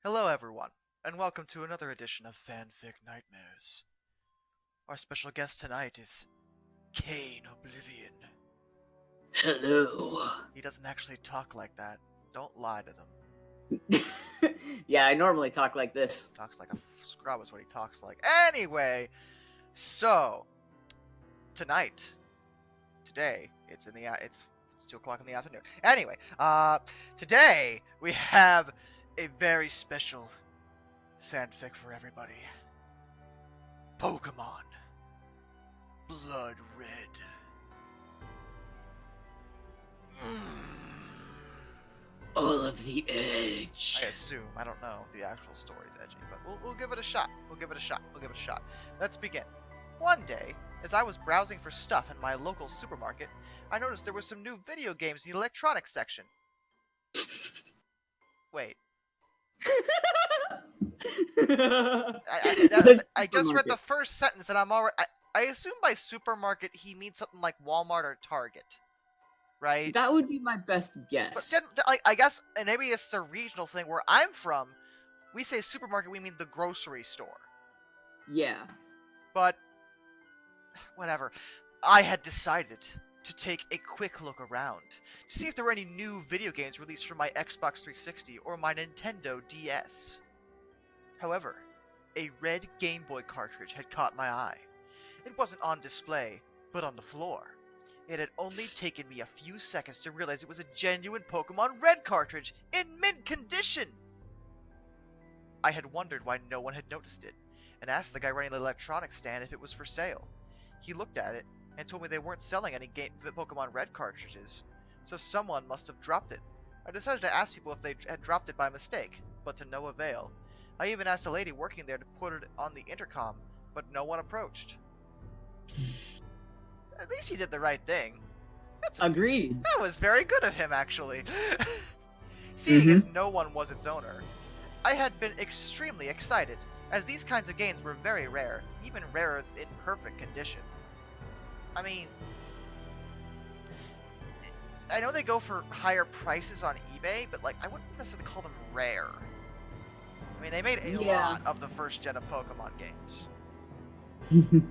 Hello, everyone, and welcome to another edition of Fanfic Nightmares. Our special guest tonight is Kane Oblivion. Hello. He doesn't actually talk like that. Don't lie to them. Yeah, I normally talk like this. Talks like a scrub is what he talks like. Anyway, so today, it's 2 o'clock in the afternoon. Anyway, today we have a very special fanfic for everybody. Pokemon Blood Red. All of the edge. I assume. I don't know. The actual story's edgy, but we'll give it a shot. We'll give it a shot. Let's begin. One day, as I was browsing for stuff in my local supermarket, I noticed there were some new video games in the electronics section. Wait. I just read the first sentence and I'm already... I assume by supermarket he means something like Walmart or Target. Right? That would be my best guess. But I guess, and maybe it's a regional thing. Where I'm from, we say supermarket, we mean the grocery store. Yeah. But, whatever. I had decided to take a quick look around to see if there were any new video games released for my Xbox 360 or my Nintendo DS. However, a red Game Boy cartridge had caught my eye. It wasn't on display, but on the floor. It had only taken me a few seconds to realize it was a genuine Pokemon Red cartridge in mint condition! I had wondered why no one had noticed it, and asked the guy running the electronics stand if it was for sale. He looked at it, and told me they weren't selling any Pokemon Red cartridges, so someone must have dropped it. I decided to ask people if they had dropped it by mistake, but to no avail. I even asked a lady working there to put it on the intercom, but no one approached. At least he did the right thing. Agreed. That was very good of him, actually. Seeing as no one was its owner, I had been extremely excited, as these kinds of games were very rare, even rarer in perfect condition. I mean, I know they go for higher prices on eBay, but I wouldn't necessarily call them rare. I mean, they made a lot of the first gen of Pokemon games.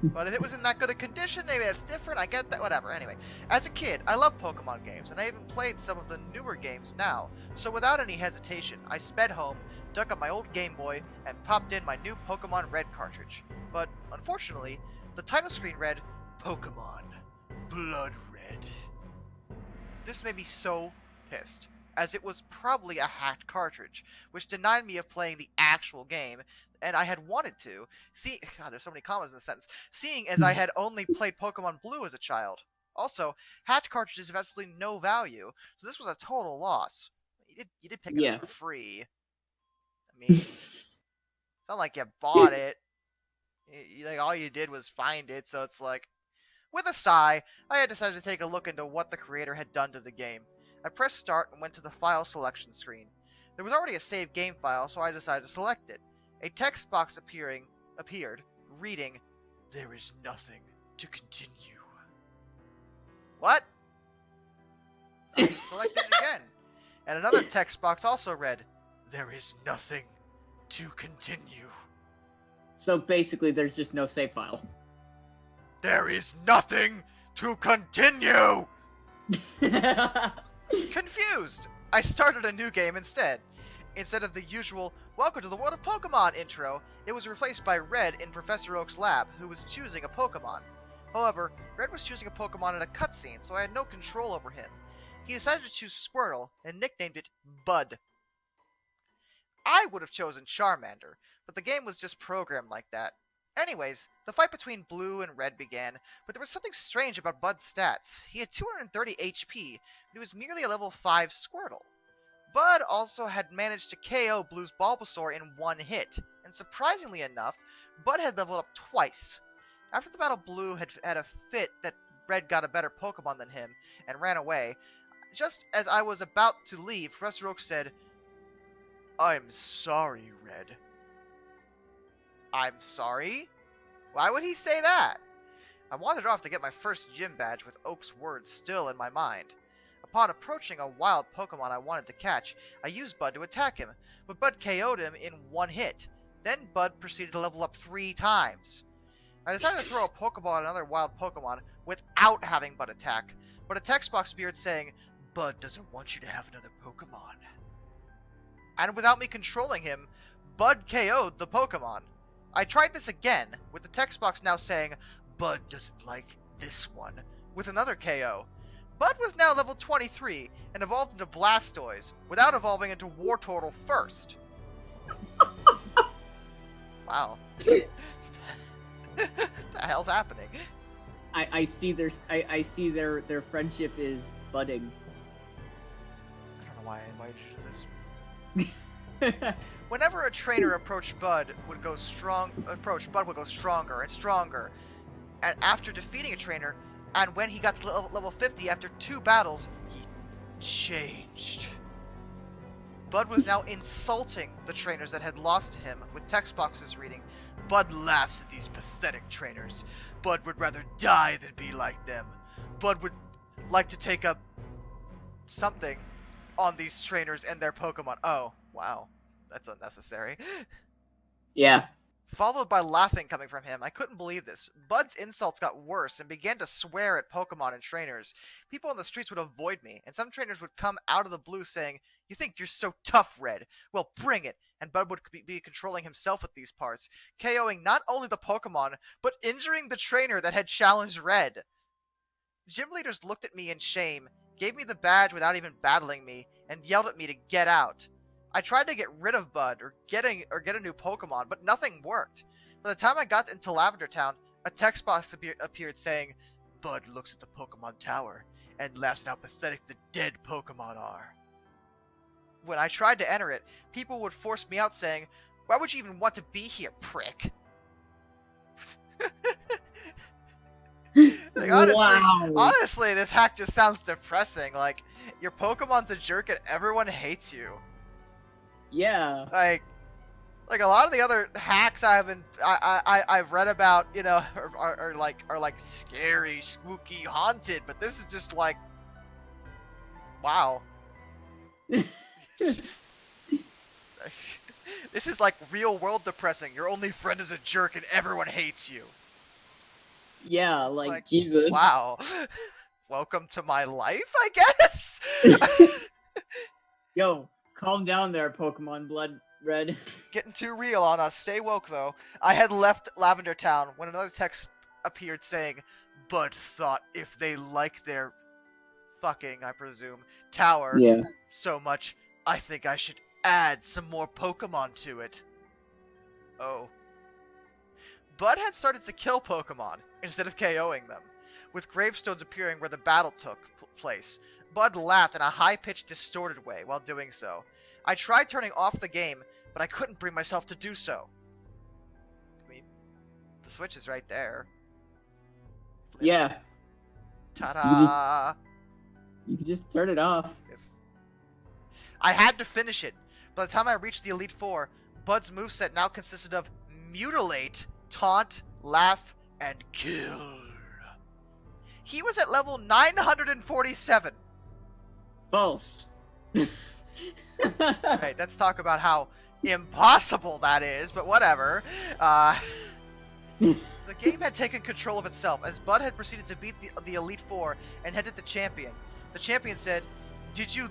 But if it was in that good a condition, maybe that's different. I get that, whatever. Anyway, as a kid, I love Pokemon games, and I even played some of the newer games now. So without any hesitation, I sped home, dug up my old Game Boy, and popped in my new Pokemon Red cartridge. But unfortunately, the title screen read, Pokemon Blood Red. This made me so pissed, as it was probably a hacked cartridge, which denied me of playing the actual game, and I had wanted to. God, there's so many commas in this sentence. Seeing as I had only played Pokemon Blue as a child. Also, hacked cartridges have absolutely no value, so this was a total loss. You did pick it up for free. I mean, it's not like you bought it. All you did was find it, so it's like... With a sigh, I had decided to take a look into what the creator had done to the game. I pressed start and went to the file selection screen. There was already a saved game file, so I decided to select it. A text box appeared, reading, "There is nothing to continue." What? I selected it again. And another text box also read, "There is nothing to continue." So basically, there's just no save file. There is nothing to continue! Confused, I started a new game instead. Instead of the usual "Welcome to the World of Pokemon" intro, it was replaced by Red in Professor Oak's lab, who was choosing a Pokemon. However, Red was choosing a Pokemon in a cutscene, so I had no control over him. He decided to choose Squirtle, and nicknamed it Bud. I would have chosen Charmander, but the game was just programmed like that. Anyways, the fight between Blue and Red began, but there was something strange about Bud's stats. He had 230 HP, but he was merely a level 5 Squirtle. Bud also had managed to KO Blue's Bulbasaur in one hit, and surprisingly enough, Bud had leveled up twice. After the battle, Blue had a fit that Red got a better Pokemon than him, and ran away. Just as I was about to leave, Professor Oak said, "I'm sorry, Red." I'm sorry? Why would he say that? I wandered off to get my first gym badge with Oak's words still in my mind. Upon approaching a wild Pokemon I wanted to catch, I used Bud to attack him, but Bud KO'd him in one hit. Then Bud proceeded to level up 3 times. I decided to throw a Pokeball at another wild Pokemon without having Bud attack, but a text box appeared saying, "Bud doesn't want you to have another Pokemon." And without me controlling him, Bud KO'd the Pokemon. I tried this again, with the text box now saying, "Bud doesn't like this one," with another KO. Bud was now level 23 and evolved into Blastoise, without evolving into Wartortle first. Wow. What the hell's happening? I see their friendship is budding. I don't know why I invited you to this. Whenever a trainer approached Bud would go stronger and stronger. And after defeating a trainer, and when he got to level 50 after 2 battles, he changed. Bud was now insulting the trainers that had lost to him, with text boxes reading, "Bud laughs at these pathetic trainers. Bud would rather die than be like them. Bud would like to take up something on these trainers and their Pokemon." Oh, wow. That's unnecessary. Yeah. Followed by laughing coming from him. I couldn't believe this. Bud's insults got worse and began to swear at Pokemon and trainers. People on the streets would avoid me, and some trainers would come out of the blue saying, "You think you're so tough, Red? Well, bring it." And Bud would be controlling himself at these parts, KOing not only the Pokemon, but injuring the trainer that had challenged Red. Gym leaders looked at me in shame, gave me the badge without even battling me, and yelled at me to get out. I tried to get rid of Bud or get a new Pokemon, but nothing worked. By the time I got into Lavender Town, a text box appeared saying, "Bud looks at the Pokemon Tower and laughs at how pathetic the dead Pokemon are." When I tried to enter it, people would force me out saying, "Why would you even want to be here, prick?" Like, honestly, this hack just sounds depressing. Like, your Pokemon's a jerk and everyone hates you. Yeah. Like a lot of the other hacks I've read about, you know, are like scary, spooky, haunted, but this is just like, wow. This is like real world depressing. Your only friend is a jerk and everyone hates you. Yeah, like Jesus. Wow. Welcome to my life, I guess. Yo, calm down there, Pokemon Blood Red. Getting too real on us. Stay woke, though. I had left Lavender Town when another text appeared saying, "Bud thought if they like their fucking, I presume, tower so much, I think I should add some more Pokemon to it." Oh. Bud had started to kill Pokemon instead of KOing them, with gravestones appearing where the battle took place. Bud laughed in a high-pitched, distorted way while doing so. I tried turning off the game, but I couldn't bring myself to do so. I mean, the switch is right there. Flip. Yeah. Ta-da! You can just turn it off. Yes. I had to finish it. By the time I reached the Elite Four, Bud's moveset now consisted of Mutilate, Taunt, Laugh, and Kill. He was at level 947. False. Right, let's talk about how impossible that is, but whatever. The game had taken control of itself, as Bud had proceeded to beat the Elite Four and headed the champion. The champion said, Did you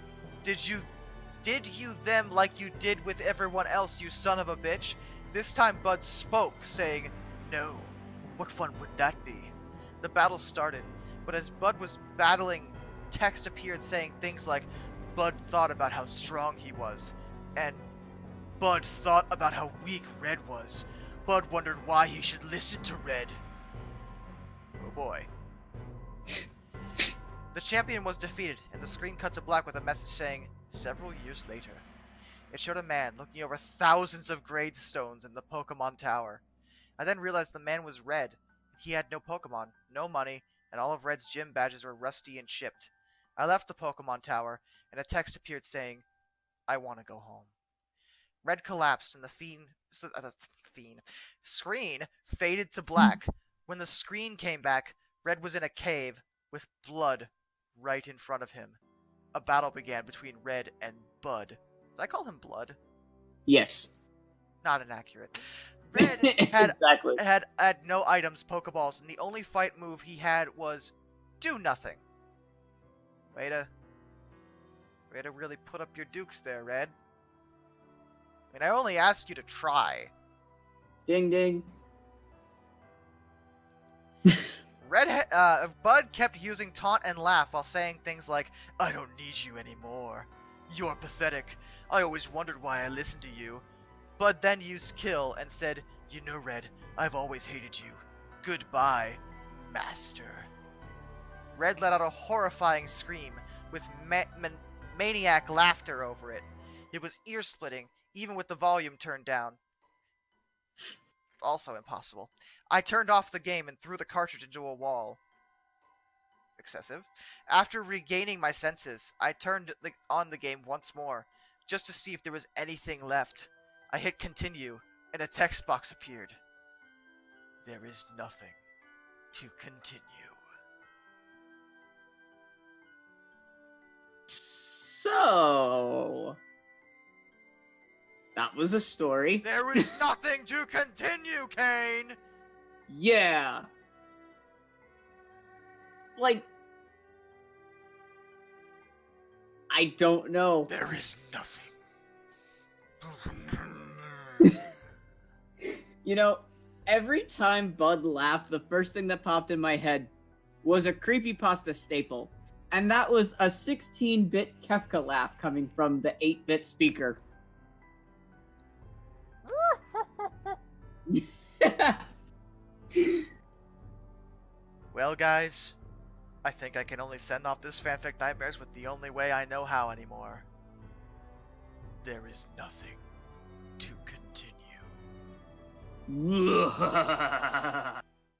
them like you did with everyone else, you son of a bitch?" This time Bud spoke, saying, "No. What fun would that be?" The battle started, but as Bud was battling, text appeared saying things like, "Bud thought about how strong he was," and "Bud thought about how weak Red was. Bud wondered why he should listen to Red." Oh boy. The champion was defeated, and the screen cut to black with a message saying, "Several years later." It showed a man looking over thousands of gravestones in the Pokemon Tower. I then realized the man was Red. He had no Pokemon, no money, and all of Red's gym badges were rusty and chipped. I left the Pokemon Tower, and a text appeared saying, "I want to go home." Red collapsed, and the screen faded to black. When the screen came back, Red was in a cave with blood right in front of him. a battle began between Red and Bud. Did I call him Blood? Yes. Not inaccurate. Red exactly. had no items, Pokeballs, and the only fight move he had was do nothing. Way to really put up your dukes there, Red. I mean, I only asked you to try. Ding ding. Bud kept using taunt and laugh while saying things like, "I don't need you anymore. You're pathetic. I always wondered why I listened to you." Bud then used Kill and said, "You know, Red, I've always hated you. Goodbye, Master." Red let out a horrifying scream with maniac laughter over it. It was ear-splitting, even with the volume turned down. Also impossible. I turned off the game and threw the cartridge into a wall. Excessive. After regaining my senses, I turned on the game once more, just to see if there was anything left. I hit continue, and a text box appeared. There is nothing to continue. So... that was a story. There is nothing to continue, Kane! Yeah. Like... I don't know. There is nothing. You know, every time Bud laughed, the first thing that popped in my head was a creepypasta staple. And that was a 16-bit Kefka laugh coming from the 8-bit speaker. Well, guys, I think I can only send off this fanfic nightmares with the only way I know how anymore. There is nothing to continue.